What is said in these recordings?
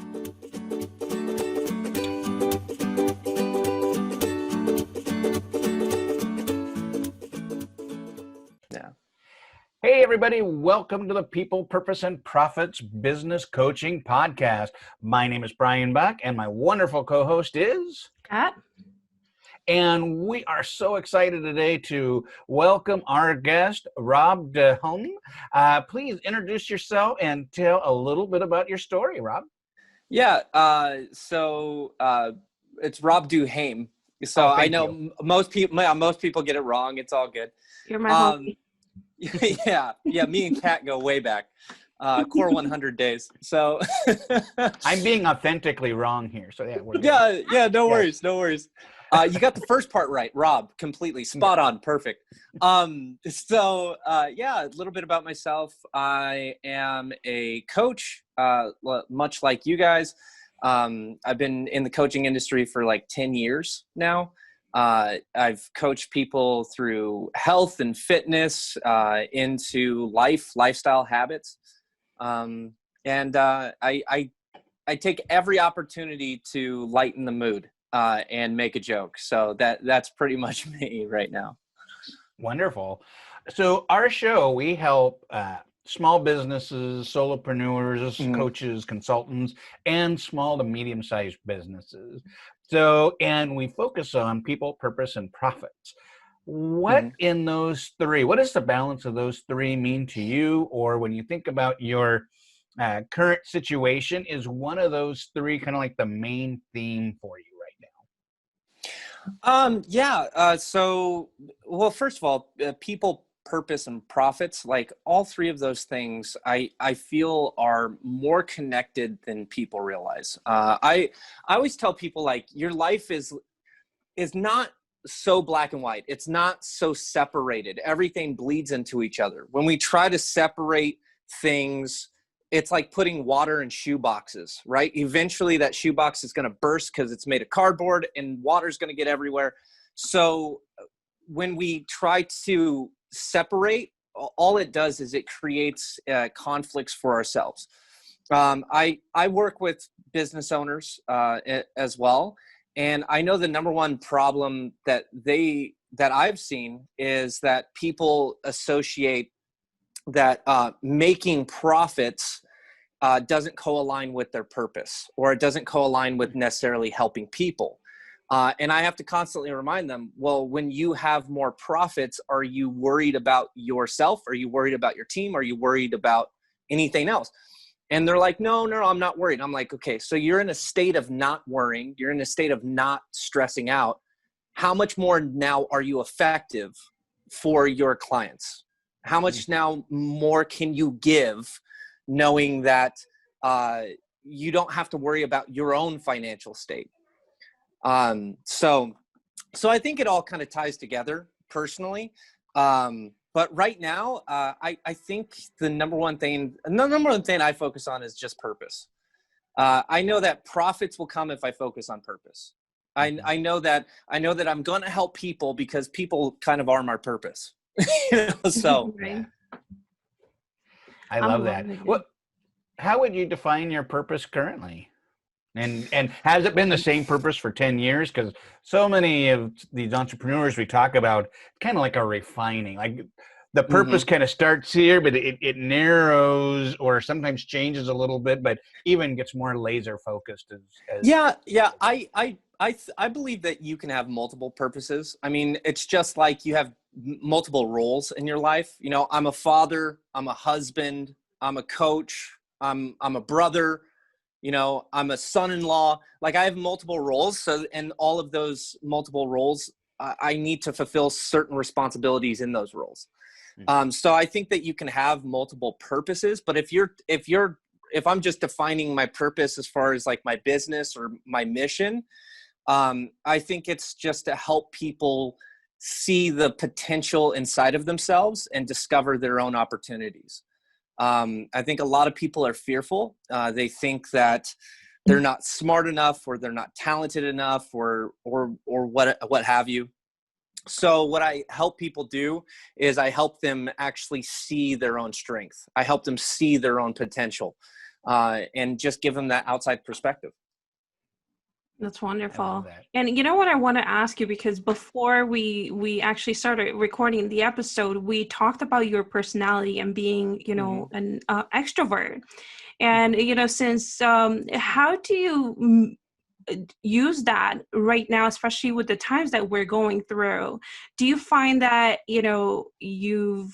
Yeah. Hey, everybody. Welcome to the People, Purpose, and Profits Business Coaching Podcast. My name is Brian Buck, and my wonderful co-host is Kat. And we are so excited today to welcome our guest, Rob Haime. Please introduce yourself and tell a little bit about your story, Rob. Yeah. So it's Rob Haime. So I know most people get it wrong. It's all good. You're my homie. Yeah. Me and Kat go way back. Core 100 days. So I'm being authentically wrong here. So yeah, we're good. Yeah. No worries. No worries. You got the first part right, Rob. Completely spot on. Perfect. So a little bit about myself. I am a coach, much like you guys. I've been in the coaching industry for like 10 years now. I've coached people through health and fitness, into lifestyle habits. I take every opportunity to lighten the mood, and make a joke. So that's pretty much me right now. Wonderful. So our show, we help small businesses, solopreneurs, coaches, consultants, and small to medium-sized businesses. So, and we focus on people, purpose, and profits. What in those three, what does the balance of those three mean to you? Or when you think about your current situation, is one of those three kind of like the main theme for you right now? So, first of all, people, purpose, and profits, like all three of those things, I feel are more connected than people realize. I always tell people, like, your life is not so black and white. It's not so separated. Everything bleeds into each other. When we try to separate things, it's like putting water in shoe boxes, right? Eventually that shoe box is going to burst because it's made of cardboard and water's going to get everywhere. So when we try to separate, all it does is it creates conflicts for ourselves. I work with business owners as well. And I know the number one problem that I've seen is that people associate that making profits doesn't co-align with their purpose, or it doesn't co-align with necessarily helping people. And I have to constantly remind them, well, when you have more profits, are you worried about yourself? Are you worried about your team? Are you worried about anything else? And they're like, no, I'm not worried. I'm like, okay, so you're in a state of not worrying. You're in a state of not stressing out. How much more now are you effective for your clients? How much now more can you give, knowing that you don't have to worry about your own financial state? So I think it all kind of ties together personally. But right now, I think the number one thing I focus on is just purpose. I know that profits will come if I focus on purpose. I know that I'm going to help people because people kind of are my purpose. So I love that. How would you define your purpose currently? And has it been the same purpose for 10 years? Because so many of these entrepreneurs we talk about, kind of like a refining, like the purpose kind of starts here, but it narrows or sometimes changes a little bit, but even gets more laser focused. I believe that you can have multiple purposes. I mean, it's just like you have multiple roles in your life. You know, I'm a father, I'm a husband, I'm a coach, I'm a brother. You know, I'm a son-in-law. Like, I have multiple roles. So, and all of those multiple roles, I need to fulfill certain responsibilities in those roles. So I think that you can have multiple purposes, but if I'm just defining my purpose as far as like my business or my mission, I think it's just to help people see the potential inside of themselves and discover their own opportunities. I think a lot of people are fearful. They think that they're not smart enough, or they're not talented enough, or what have you. So what I help people do is I help them actually see their own strength. I help them see their own potential. and just give them that outside perspective. That's I love wonderful. that. And you know what I want to ask you, because before we actually started recording the episode, we talked about your personality and being, you know, an extrovert. And, you know, since how do you use that right now, especially with the times that we're going through? Do you find that, you know, you've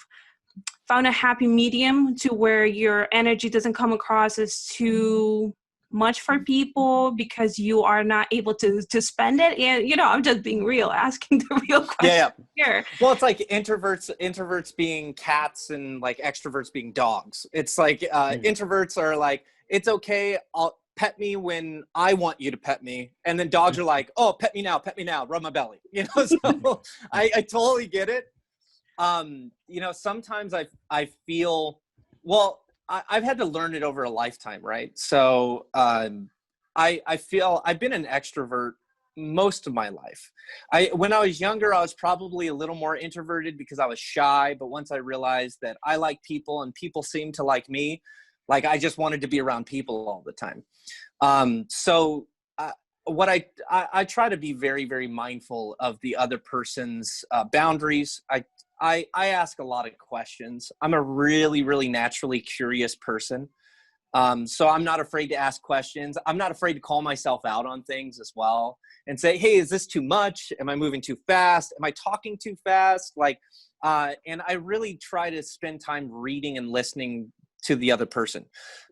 found a happy medium to where your energy doesn't come across as too much for people because you are not able to spend it? And, you know, I'm just being real, asking the real question here. Well, it's like introverts being cats and like extroverts being dogs. It's like introverts are like, it's okay, I'll pet me when I want you to pet me. And then dogs are like, oh, pet me now, rub my belly. You know, so I totally get it. You know, sometimes I feel, well, I've had to learn it over a lifetime, right? So I feel I've been an extrovert most of my life. When I was younger, I was probably a little more introverted because I was shy. But once I realized that I like people and people seem to like me, like I just wanted to be around people all the time. So what I try to be very, very mindful of the other person's boundaries. I ask a lot of questions. I'm a really, really naturally curious person. So I'm not afraid to ask questions. I'm not afraid to call myself out on things as well and say, hey, is this too much? Am I moving too fast? Am I talking too fast? Like, and I really try to spend time reading and listening to the other person.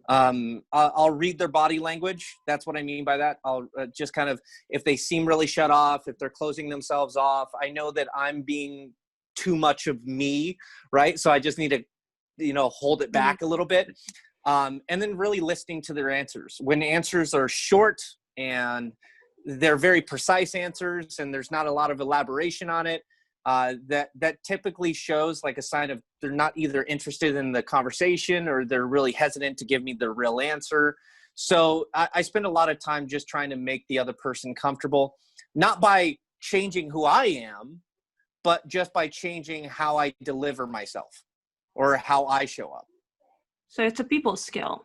I'll read their body language. That's what I mean by that. I'll just kind of, if they seem really shut off, if they're closing themselves off, I know that I'm being too much of me, right? So I just need to, you know, hold it back a little bit. And then really listening to their answers. When answers are short and they're very precise answers and there's not a lot of elaboration on it, that typically shows like a sign of they're not either interested in the conversation or they're really hesitant to give me the real answer. So I spend a lot of time just trying to make the other person comfortable, not by changing who I am, but just by changing how I deliver myself or how I show up. So it's a people skill.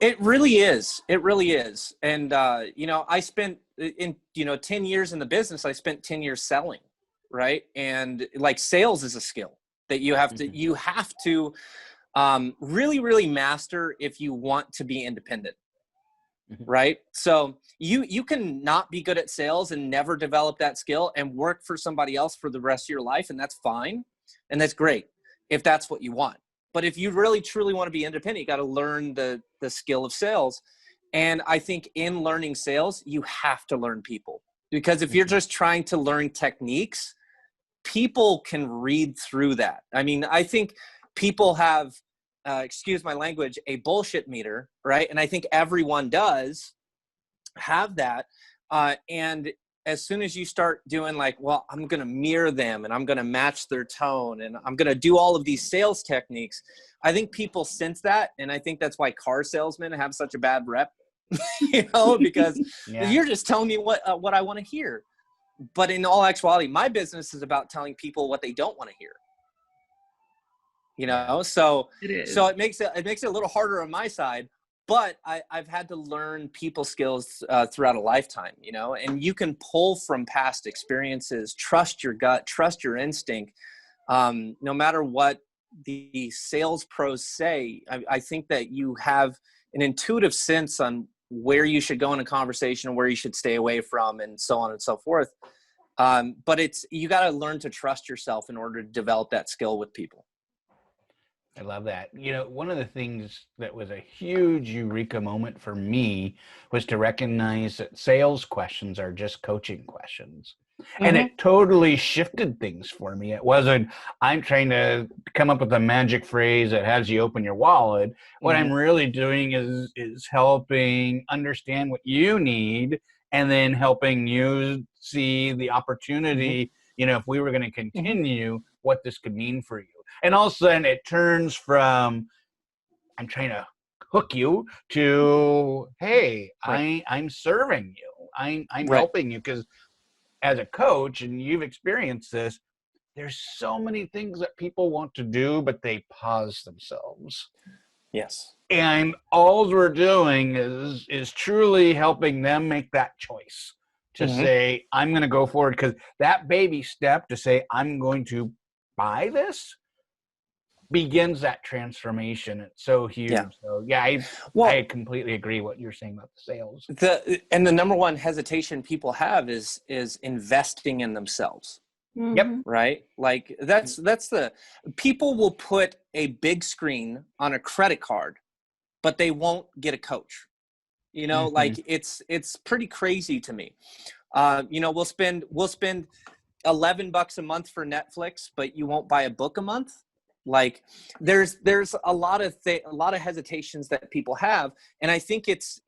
It really is. It really is. And, you know, I spent 10 years in the business, I spent 10 years selling, right? And like sales is a skill that you have to really, really master if you want to be independent. Right. So you can not be good at sales and never develop that skill and work for somebody else for the rest of your life. And that's fine. And that's great if that's what you want. But if you really, truly want to be independent, you got to learn the skill of sales. And I think in learning sales, you have to learn people, because if you're just trying to learn techniques, people can read through that. I mean, I think people have, excuse my language, a bullshit meter, right? And I think everyone does have that. And as soon as you start doing like, well, I'm going to mirror them and I'm going to match their tone and I'm going to do all of these sales techniques, I think people sense that. And I think that's why car salesmen have such a bad rep, you know, because you're just telling me what I want to hear. But in all actuality, my business is about telling people what they don't want to hear. You know, so it makes it a little harder on my side, but I've had to learn people skills throughout a lifetime, you know, and you can pull from past experiences, trust your gut, trust your instinct. No matter what the sales pros say, I think that you have an intuitive sense on where you should go in a conversation and where you should stay away from and so on and so forth. But you got to learn to trust yourself in order to develop that skill with people. I love that. You know, one of the things that was a huge eureka moment for me was to recognize that sales questions are just coaching questions. And it totally shifted things for me. It wasn't, I'm trying to come up with a magic phrase that has you open your wallet. What I'm really doing is helping understand what you need and then helping you see the opportunity, you know, if we were going to continue, what this could mean for you. And all of a sudden it turns from, I'm trying to hook you to, hey, I'm serving you. I'm helping you, because as a coach, and you've experienced this, there's so many things that people want to do, but they pause themselves. Yes. And all we're doing is truly helping them make that choice to say, I'm going to go forward, because that baby step to say, I'm going to buy this, begins that transformation. It's so huge. Yeah. So yeah, I completely agree what you're saying about the sales. The number one hesitation people have is investing in themselves. Yep. Right? Like that's the people will put a big screen on a credit card, but they won't get a coach. You know, like it's pretty crazy to me. You know, we'll spend $11 a month for Netflix, but you won't buy a book a month. Like there's a lot of hesitations that people have, and I think it's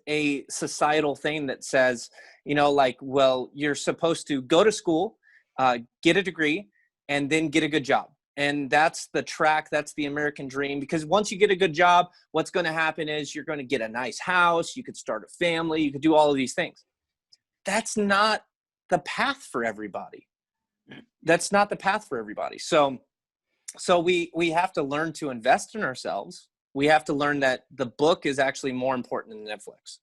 a societal thing that says, you know, like, well, you're supposed to go to school, get a degree, and then get a good job. And that's the track, that's the American dream. Because once you get a good job, what's going to happen is you're going to get a nice house, you could start a family, you could do all of these things. That's not the path for everybody. That's not the path for everybody. So we have to learn to invest in ourselves. We have to learn that the book is actually more important than Netflix.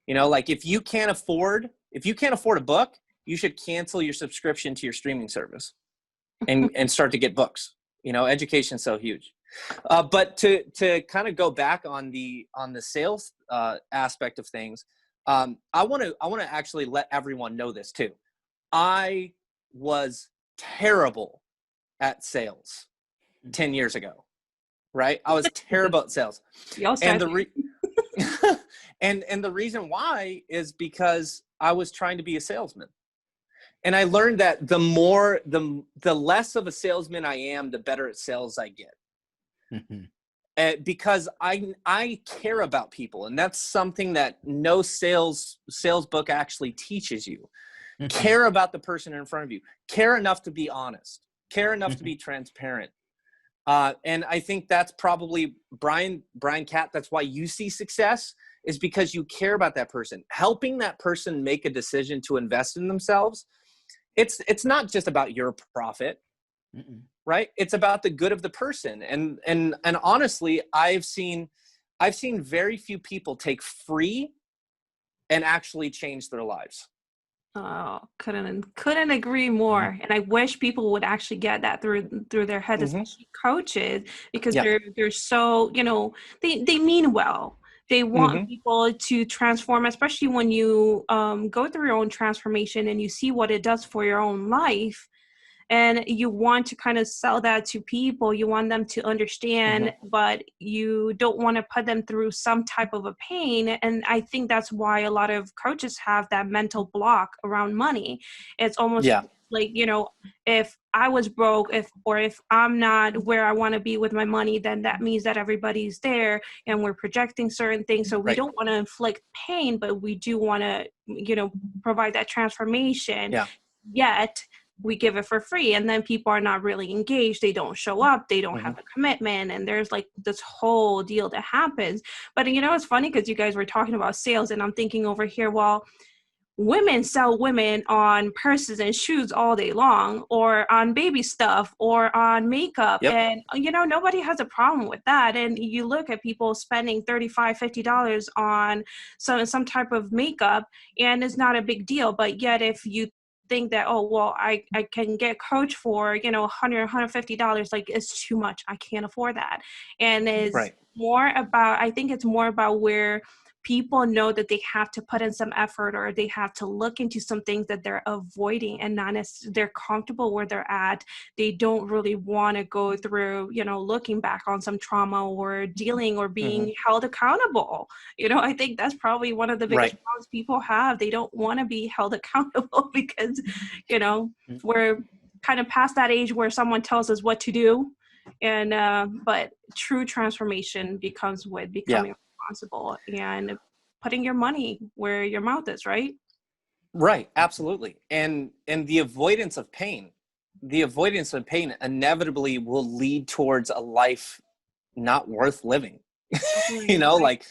You know, like if you can't afford a book, you should cancel your subscription to your streaming service and start to get books. You know, education is so huge. But to kind of go back on the sales aspect of things, I want to actually let everyone know this too. I was terrible at sales 10 years ago. Right? I was terrible at sales. And and the reason why is because I was trying to be a salesman. And I learned that the less of a salesman I am, the better at sales I get. Because I care about people, and that's something that no sales book actually teaches you. Care about the person in front of you. Care enough to be honest. Care enough to be transparent. And I think that's probably Brian Catt. That's why you see success, is because you care about that person. Helping that person make a decision to invest in themselves. It's not just about your profit, right? It's about the good of the person. And honestly, I've seen very few people take free and actually change their lives. Oh, couldn't agree more. And I wish people would actually get that through their heads, especially coaches, because they're so, you know, they mean well. They want people to transform, especially when you go through your own transformation and you see what it does for your own life. And you want to kind of sell that to people. You want them to understand, but you don't want to put them through some type of a pain. And I think that's why a lot of coaches have that mental block around money. It's almost like, you know, if I was broke, if I'm not where I want to be with my money, then that means that everybody's there, and we're projecting certain things. So we don't want to inflict pain, but we do want to, you know, provide that transformation. Yet we give it for free, and then people are not really engaged. They don't show up. They don't have a commitment, and there's like this whole deal that happens. But you know, it's funny because you guys were talking about sales, and I'm thinking over here, well, women sell women on purses and shoes all day long, or on baby stuff, or on makeup. And you know, nobody has a problem with that. And you look at people spending $35-$50 on some type of makeup, and it's not a big deal. But yet if you think that, oh, well, I can get coach for, you know, $150, like it's too much, I can't afford that. And it's more about, I think it's more about where people know that they have to put in some effort, or they have to look into some things that they're avoiding, and not necessarily they're comfortable where they're at. They don't really want to go through, you know, looking back on some trauma, or dealing, or being held accountable. You know, I think that's probably one of the biggest problems people have. They don't want to be held accountable because, you know, we're kind of past that age where someone tells us what to do. And but true transformation becomes with becoming responsible and putting your money where your mouth is, right? Right, absolutely. And the avoidance of pain inevitably will lead towards a life not worth living. You know, like,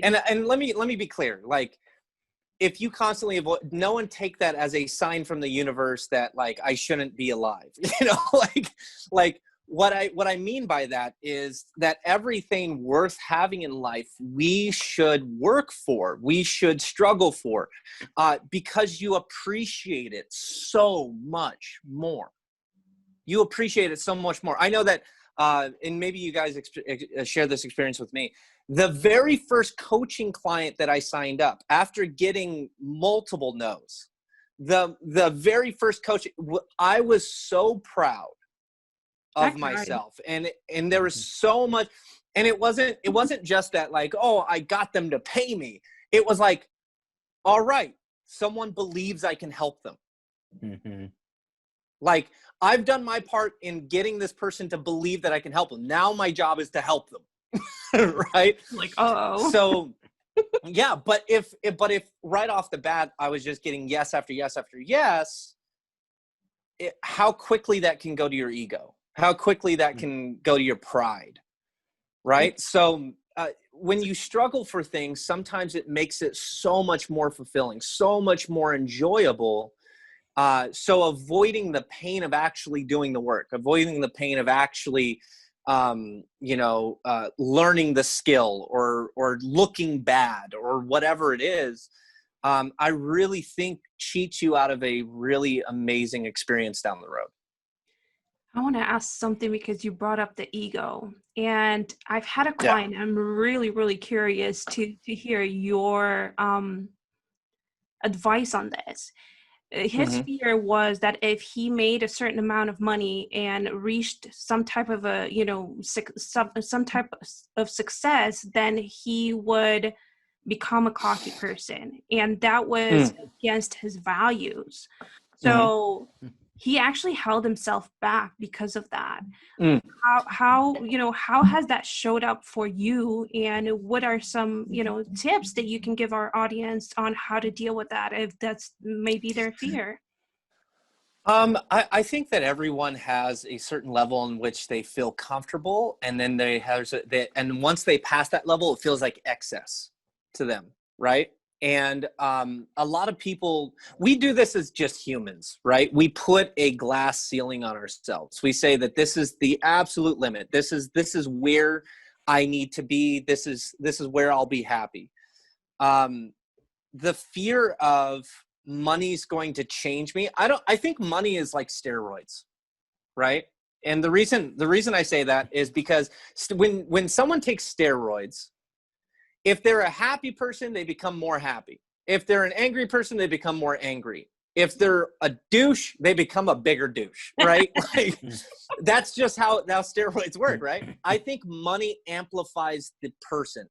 and let me be clear. Like, if you constantly avoid, no one take that as a sign from the universe that like I shouldn't be alive. You know, like what I mean by that is that everything worth having in life, we should work for, we should struggle for, because you appreciate it so much more. You appreciate it so much more. I know that, and maybe you guys share this experience with me. The very first coaching client that I signed up after getting multiple no's, the very first coach, I was so proud of myself, and there was so much, and it wasn't just that, like, oh, I got them to pay me. It was like, all right, someone believes I can help them. Mm-hmm. Like, I've done my part in getting this person to believe that I can help them. Now my job is to help them. Right? Like, oh. So yeah, but if right off the bat I was just getting yes after yes after yes, how quickly that can go to your ego. How quickly that can go to your pride, right? So when you struggle for things, sometimes it makes it so much more fulfilling, so much more enjoyable. So avoiding the pain of actually doing the work, avoiding the pain of actually, learning the skill or looking bad or whatever it is, I really think cheats you out of a really amazing experience down the road. I want to ask something because you brought up the ego, and I've had a client. I'm really, really curious to hear your advice on this. His fear was that if he made a certain amount of money and reached some type of some type of success, then he would become a cocky person, and that was against his values. So he actually held himself back because of that. How has that showed up for you, and what are some tips that you can give our audience on how to deal with that if that's maybe their fear? I think that everyone has a certain level in which they feel comfortable, and then and once they pass that level, it feels like excess to them, right? And a lot of people, we do this as just humans, right? We put a glass ceiling on ourselves. We say that this is the absolute limit. This is where I need to be. This is where I'll be happy. The fear of money's going to change me. I think money is like steroids, right? And the reason I say that is because when someone takes steroids, if they're a happy person, they become more happy. If they're an angry person, they become more angry. If they're a douche, they become a bigger douche, right? Like, that's just how steroids work, right? I think money amplifies the person.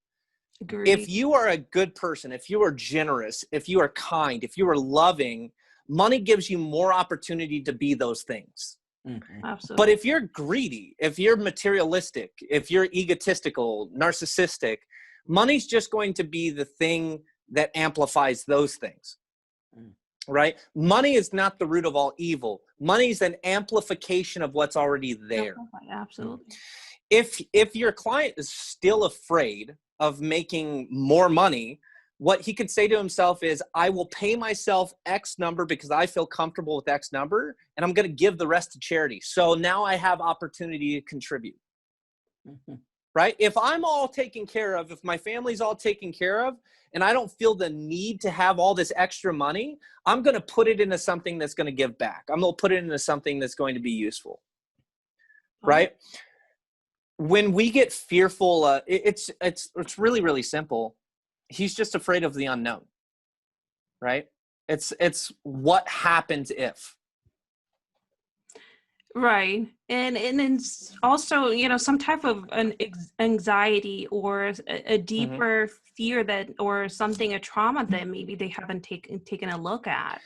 Agreed. If you are a good person, if you are generous, if you are kind, if you are loving, money gives you more opportunity to be those things. Absolutely. But if you're greedy, if you're materialistic, if you're egotistical, narcissistic, money's just going to be the thing that amplifies those things, right? Money is not the root of all evil. Money's an amplification of what's already there. Absolutely. If your client is still afraid of making more money, what he could say to himself is, I will pay myself X number because I feel comfortable with X number, and I'm going to give the rest to charity. So now I have opportunity to contribute. Right? If I'm all taken care of, if my family's all taken care of, and I don't feel the need to have all this extra money, I'm going to put it into something that's going to give back. I'm going to put it into something that's going to be useful. Right? When we get fearful, it's really, really simple. He's just afraid of the unknown. Right? It's what happens if. Right. And it's also, some type of an anxiety or a deeper fear or something, a trauma that maybe they haven't taken a look at.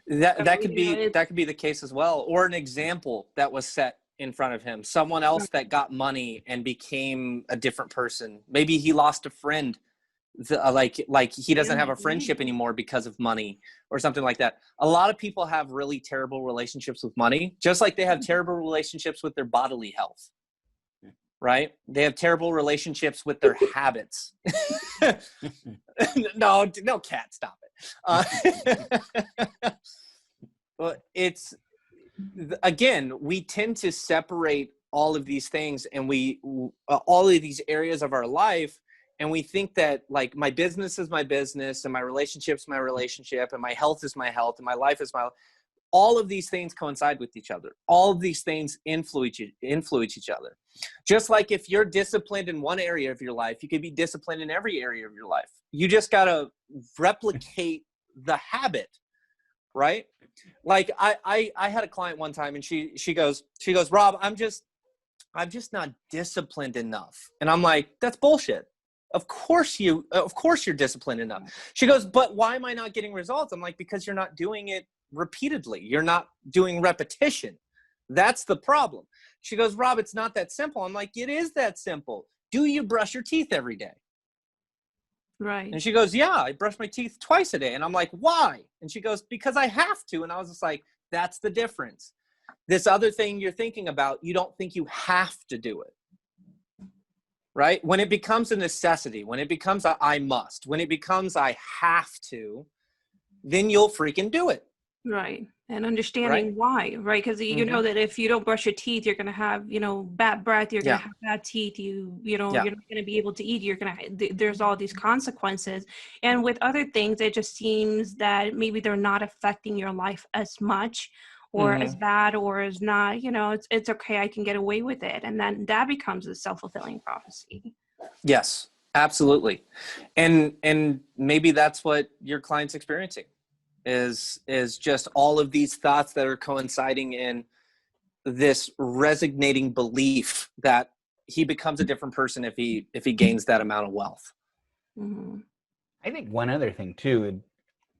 That could be the case as well. Or an example that was set in front of him. Someone else that got money and became a different person. Maybe he lost a friend. Like he doesn't have a friendship anymore because of money or something like that. A lot of people have really terrible relationships with money, just like they have terrible relationships with their bodily health, right? They have terrible relationships with their habits. No, cat, stop it. Well, again, we tend to separate all of these things, and all of these areas of our life, and we think that like my business is my business, and my relationship's my relationship, and my health is my health, and my life is my, all of these things coincide with each other. All of these things influence each other. Just like if you're disciplined in one area of your life, you could be disciplined in every area of your life. You just got to replicate the habit, right? Like I had a client one time, and she goes, Rob, I'm just not disciplined enough. And I'm like, that's bullshit. Of course you're disciplined enough. She goes, but why am I not getting results? I'm like, because you're not doing it repeatedly. You're not doing repetition. That's the problem. She goes, Rob, it's not that simple. I'm like, it is that simple. Do you brush your teeth every day? Right. And she goes, yeah, I brush my teeth twice a day. And I'm like, why? And she goes, because I have to. And I was just like, that's the difference. This other thing you're thinking about, you don't think you have to do it. Right? When it becomes a necessity, when it becomes a I must, when it becomes I have to, then you'll freaking do it. Right. And understanding why, right? Because you know that if you don't brush your teeth, you're going to have, bad breath, you're going to have bad teeth, you're not going to be able to eat, there's all these consequences. And with other things, it just seems that maybe they're not affecting your life as much or as bad, or as not, it's okay, I can get away with it. And then that becomes a self-fulfilling prophecy. Yes, absolutely. And maybe that's what your client's experiencing is just all of these thoughts that are coinciding in this resonating belief that he becomes a different person if he gains that amount of wealth. I think one other thing too,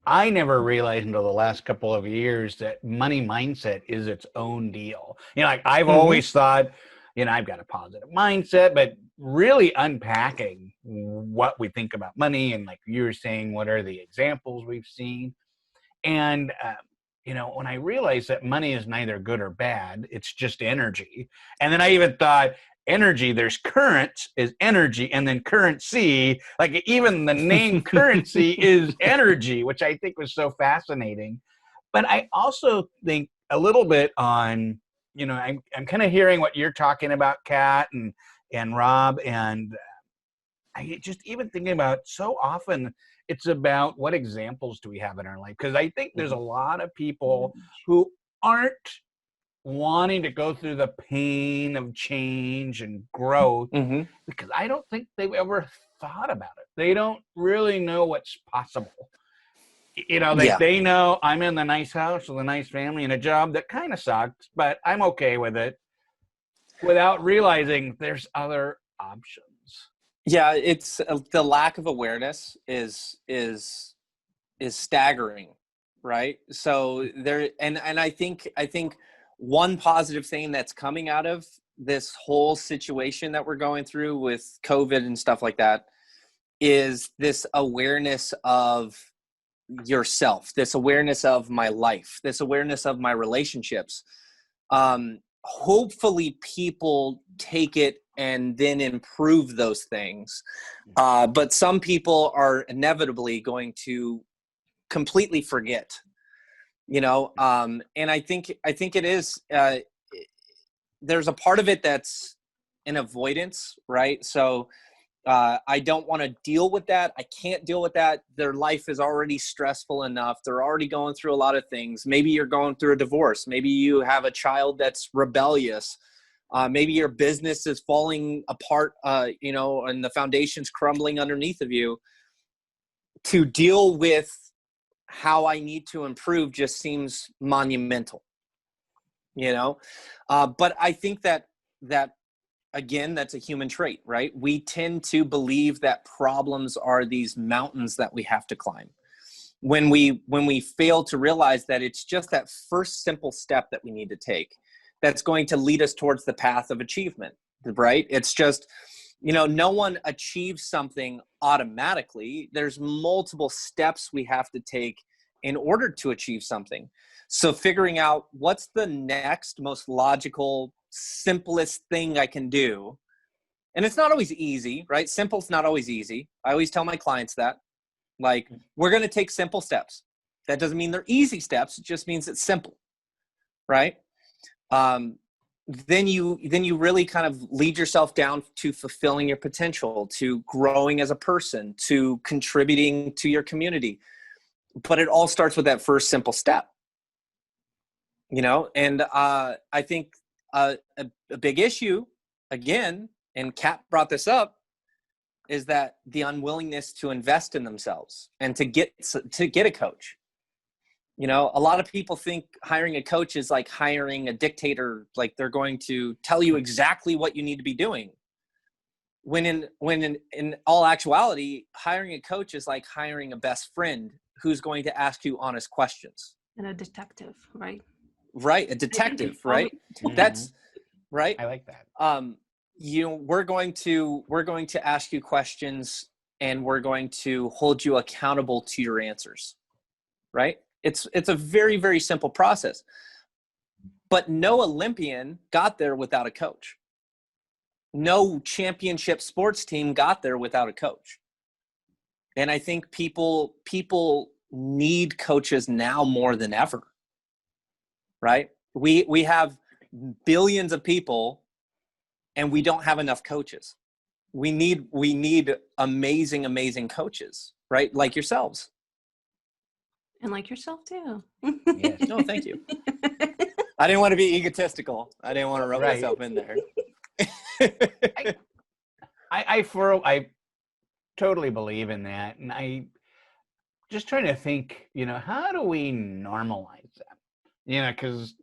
I never realized until the last couple of years that money mindset is its own deal. Like I've always thought, I've got a positive mindset, but really unpacking what we think about money, and like you were saying, what are the examples we've seen? And, when I realized that money is neither good or bad, it's just energy. And then I even thought, energy, there's current is energy, and then currency, like even the name currency is energy, which I think was so fascinating. But I also think a little bit on, I'm kind of hearing what you're talking about, Kat and Rob, and I just even thinking about so often it's about what examples do we have in our life? Because I think there's a lot of people who aren't wanting to go through the pain of change and growth because I don't think they've ever thought about it. They don't really know what's possible. They know I'm in the nice house with a nice family and a job that kind of sucks, but I'm okay with it, without realizing there's other options. Yeah, it's the lack of awareness is staggering, right? So there, and I think one positive thing that's coming out of this whole situation that we're going through with COVID and stuff like that is this awareness of yourself, this awareness of my life, this awareness of my relationships. Hopefully people take it and then improve those things. But some people are inevitably going to completely forget, and I think it is, there's a part of it that's an avoidance, right? So I don't want to deal with that. I can't deal with that. Their life is already stressful enough. They're already going through a lot of things. Maybe you're going through a divorce. Maybe you have a child that's rebellious. Maybe your business is falling apart, and the foundation's crumbling underneath of you. To deal with how I need to improve just seems monumental, but I think that again, that's a human trait, right? We tend to believe that problems are these mountains that we have to climb. When we fail to realize that it's just that first simple step that we need to take that's going to lead us towards the path of achievement, right? It's just, no one achieves something automatically. There's multiple steps we have to take in order to achieve something. So figuring out what's the next most logical, simplest thing I can do. And it's not always easy, right? Simple's not always easy. I always tell my clients that, like, we're going to take simple steps. That doesn't mean they're easy steps. It just means it's simple, right? then you really kind of lead yourself down to fulfilling your potential, to growing as a person, to contributing to your community. But it all starts with that first simple step, and I think a big issue, again, and Kat brought this up, is that the unwillingness to invest in themselves and to get a coach. A lot of people think hiring a coach is like hiring a dictator, like they're going to tell you exactly what you need to be doing. When in all actuality, hiring a coach is like hiring a best friend who's going to ask you honest questions. And a detective, right? Right, a detective, right? That's right. I like that. We're going to ask you questions, and we're going to hold you accountable to your answers, right? It's a very, very simple process. But no Olympian got there without a coach. No championship sports team got there without a coach. And I think people need coaches now more than ever, right? We have billions of people, and we don't have enough coaches. We need amazing coaches, right? Like yourselves. And like yourself too. Yes. No, thank you. I didn't want to be egotistical. I didn't want to rub myself in there. I totally believe in that, and I just trying to think, how do we normalize that? Because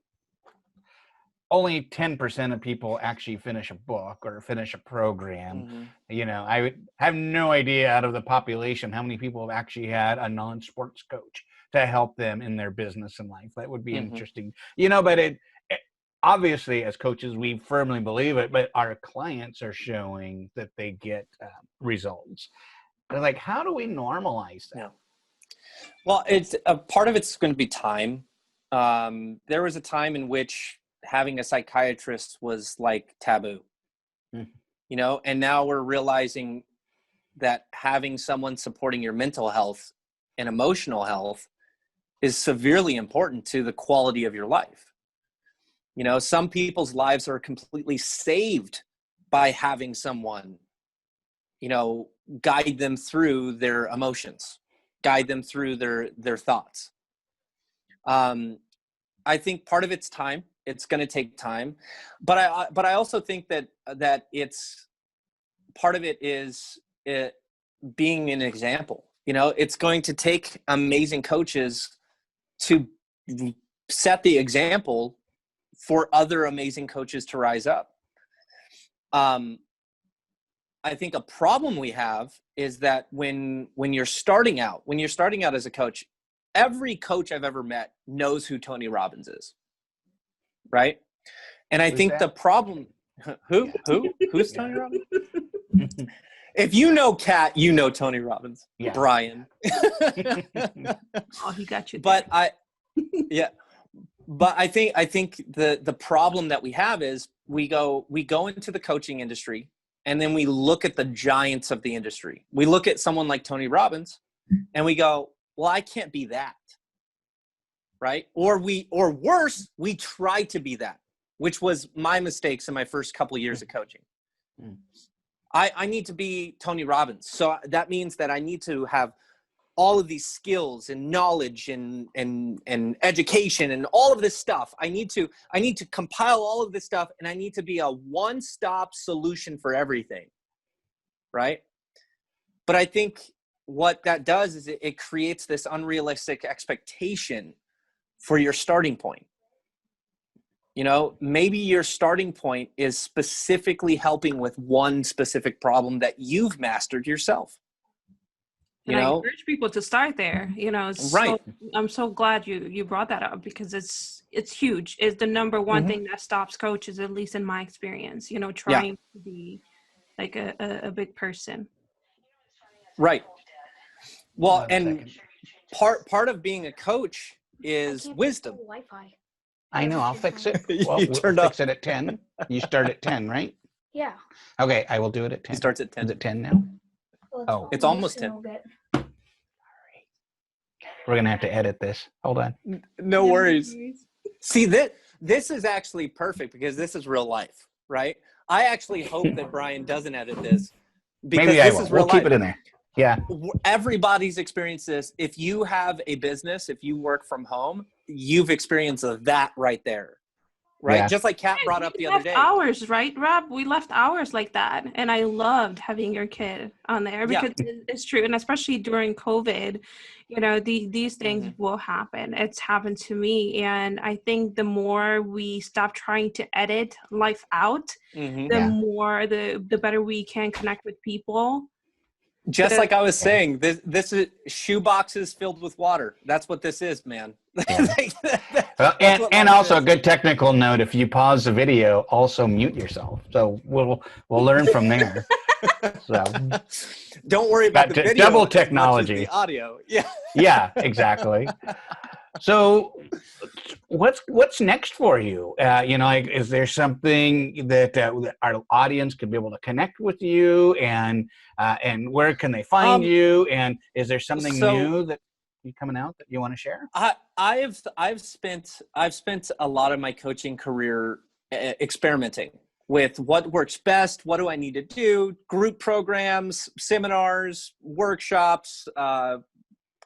only 10% of people actually finish a book or finish a program. I would have no idea out of the population how many people have actually had a non-sports coach to help them in their business and life. That would be interesting, but it obviously, as coaches, we firmly believe it, but our clients are showing that they get results. They're like, how do we normalize that? Yeah. Well, it's a part of it's going to be time. There was a time in which having a psychiatrist was like taboo, and now we're realizing that having someone supporting your mental health and emotional health is severely important to the quality of your life. Some people's lives are completely saved by having someone, guide them through their emotions, guide them through their thoughts. I think part of it's time. It's going to take time, but I also think that it's part of it is being an example. It's going to take amazing coaches to set the example for other amazing coaches to rise up. I think a problem we have is that when you're starting out as a coach, every coach I've ever met knows who Tony Robbins is, right? And I think the problem, who's Tony Robbins? If you know Kat, you know Tony Robbins. Yeah. Brian. Oh, he got you But there. I think the problem that we have is we go into the coaching industry, and then we look at the giants of the industry. We look at someone like Tony Robbins, and we go, well, I can't be that. Right? Or worse, we try to be that, which was my mistakes in my first couple of years of coaching. I need to be Tony Robbins. So that means that I need to have all of these skills and knowledge and education and all of this stuff. I need to compile all of this stuff, and I need to be a one-stop solution for everything. Right? But I think what that does is it creates this unrealistic expectation for your starting point. Maybe your starting point is specifically helping with one specific problem that you've mastered yourself. I encourage people to start there. Right. I'm so glad you brought that up, because it's huge. It's the number one thing that stops coaches, at least in my experience, trying to be like a big person. Right. Well, and part of being a coach is wisdom. Wi-Fi. I know, I'll fix it. Well, You we'll turned fix it at 10. You start at 10, right? Yeah. Okay, I will do it at 10. It starts at 10. Is it 10 now? Well, it's almost 10. We're going to have to edit this. Hold on. No worries. See, this is actually perfect because this is real life, right? I actually hope that Brian doesn't edit this because Maybe I this will. is We'll real keep life. it in there. Yeah. Everybody's experienced this. If you have a business, if you work from home, you've experienced that right there, right? Yeah. Just like Kat brought up We the other left day. hours, right, Rob? We left hours like that. And I loved having your kid on there Yeah. because it's true. And especially during COVID, you know, these things will happen. It's happened to me. And I think the more we stop trying to edit life out, the more, the better we can connect with people. Just like I was saying, this is shoe boxes filled with water. That's what this is, man. Yeah. Well, and also a good technical note: if you pause the video, also mute yourself. So we'll learn from there. So don't worry about the video. Double technology. As much as the audio. Yeah. Yeah. Exactly. So what's next for you? You know, like, is there something that our audience could be able to connect with you, and where can they find you? And is there something new that you coming out that you want to share? I've spent a lot of my coaching career experimenting with what works best. What do I need to do? Group programs, seminars, workshops,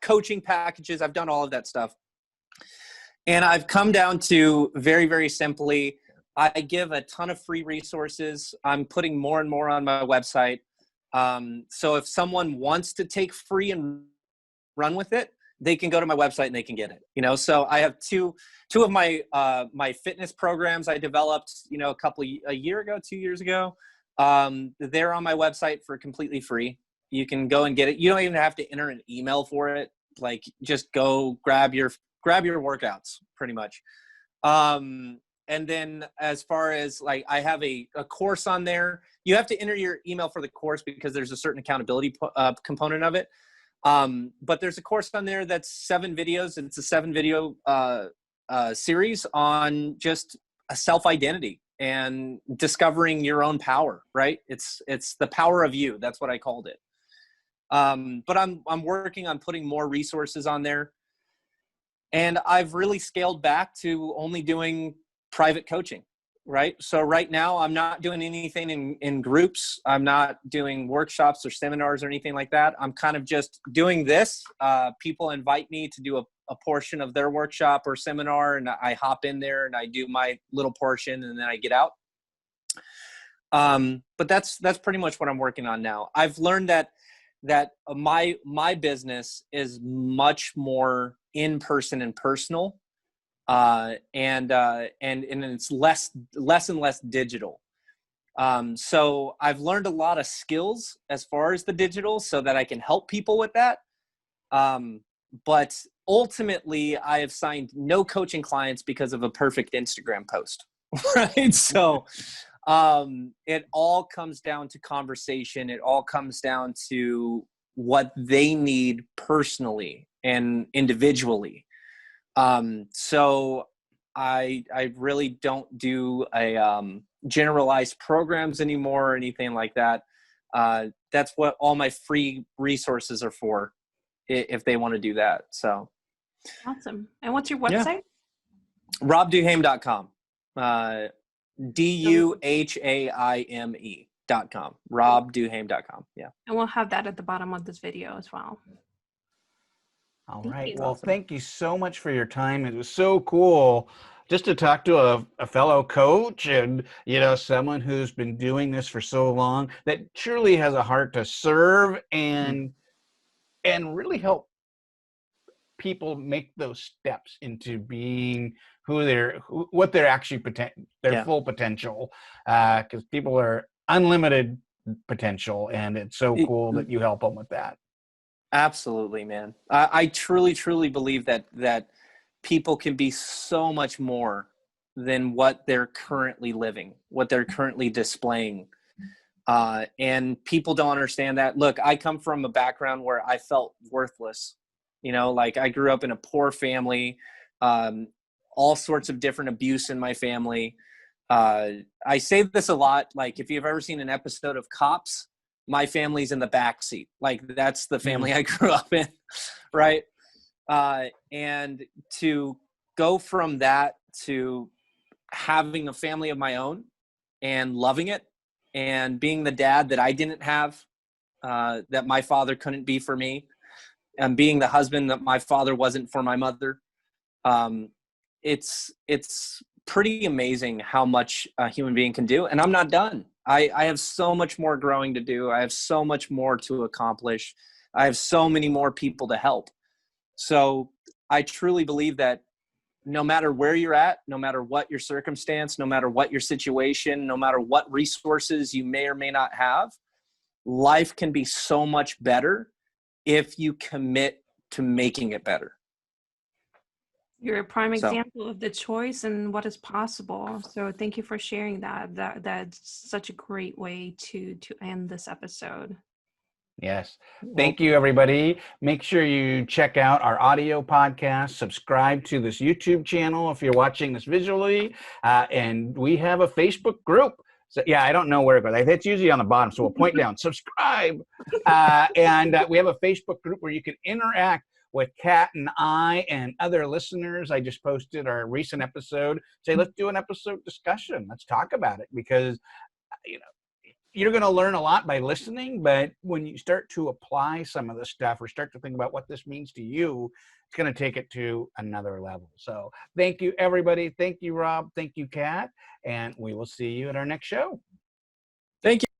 coaching packages. I've done all of that stuff. And I've come down to very, very simply, I give a ton of free resources. I'm putting more and more on my website. So if someone wants to take free and run with it, they can go to my website and they can get it. You know, so I have two of my my fitness programs I developed, you know, a year ago, 2 years ago. They're on my website for completely free. You can go and get it. You don't even have to enter an email for it. Like, just go grab your workouts, pretty much. And then as far as, like, I have a course on there. You have to enter your email for the course because there's a certain accountability component of it. But there's a course on there that's 7 videos. It's a 7-video series on just a self-identity and discovering your own power, right? It's the power of you. That's what I called it. But I'm working on putting more resources on there. And I've really scaled back to only doing private coaching, right? So right now I'm not doing anything in groups. I'm not doing workshops or seminars or anything like that. I'm kind of just doing this. People invite me to do a portion of their workshop or seminar, and I hop in there and I do my little portion and then I get out. But that's pretty much what I'm working on now. I've learned that my business is much more in person and personal, and it's less and less digital. So I've learned a lot of skills as far as the digital so that I can help people with that. But ultimately I have signed no coaching clients because of a perfect Instagram post, right? So it all comes down to conversation. It all comes down to what they need personally and individually. So I really don't do generalized programs anymore or anything like that. That's what all my free resources are for, if they want to do that. So awesome. And what's your website? robduhaime.com. DUHAIME.com. robduhaime.com. Yeah. And we'll have that at the bottom of this video as well. All right. Well, thank you so much for your time. It was so cool just to talk to a fellow coach and, you know, someone who's been doing this for so long that truly has a heart to serve and really help people make those steps into being what they're actually their full potential, because people are unlimited potential, and it's so cool that you help them with that. Absolutely, man. I truly, truly believe that people can be so much more than what they're currently living, what they're currently displaying. And people don't understand that. Look, I come from a background where I felt worthless. You know, like, I grew up in a poor family, all sorts of different abuse in my family. I say this a lot. Like, if you've ever seen an episode of Cops, my family's in the back seat. Like, that's the family I grew up in. Right. And to go from that to having a family of my own and loving it, and being the dad that I didn't have, that my father couldn't be for me, and being the husband that my father wasn't for my mother. It's pretty amazing how much a human being can do. And I'm not done. I have so much more growing to do. I have so much more to accomplish. I have so many more people to help. So I truly believe that no matter where you're at, no matter what your circumstance, no matter what your situation, no matter what resources you may or may not have, life can be so much better if you commit to making it better. You're a prime example of the choice and what is possible. So thank you for sharing that. That's such a great way to end this episode. Yes. Thank you, everybody. Make sure you check out our audio podcast, subscribe to this YouTube channel if you're watching this visually, and we have a Facebook group. So, yeah, I don't know where it goes. It's usually on the bottom, so we'll point down, subscribe. And we have a Facebook group where you can interact with Kat and I and other listeners. I just posted our recent episode. Say, let's do an episode discussion. Let's talk about it, because, you're going to learn a lot by listening, but when you start to apply some of the stuff or start to think about what this means to you, it's going to take it to another level. So thank you, everybody. Thank you, Rob. Thank you, Kat. And we will see you at our next show. Thank you.